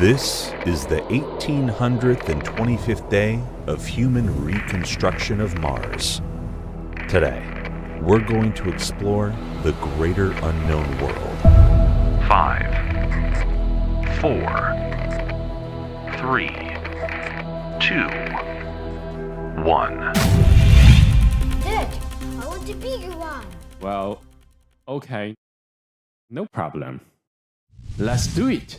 This is the 1825th day of human reconstruction of Mars. Today, we're going to explore the greater unknown world. 5, 4, 3, 2, 1. Dad, I want a bigger one. Well, okay. No problem. Let's do it!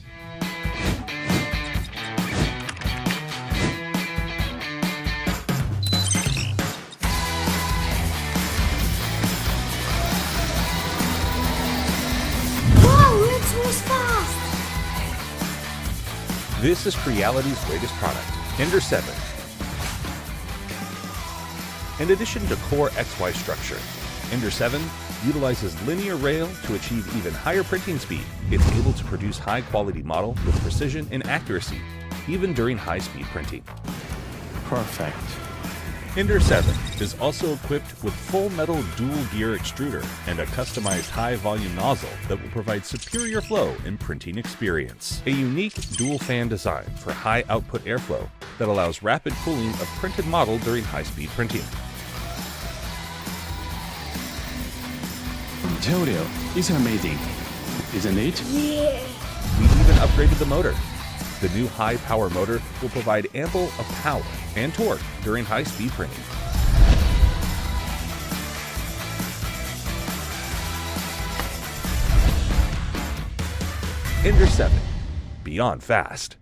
Wow, it moves fast! This is Creality's latest product, ender7. In addition to core XY structure, ender7 utilizes linear rail to achieve even higher printing speed. It's able to produce high-quality model with precision and accuracy, even during high-speed printing. Perfect. ender7 is also equipped with full metal dual-gear extruder and a customized high-volume nozzle that will provide superior flow and printing experience. A unique dual-fan design for high-output airflow that allows rapid cooling of printed model during high-speed printing. I told you, it's amazing, isn't it? Yeah! We even upgraded the motor. The new high-power motor will provide ample of power and torque during high-speed printing. ender7, beyond fast.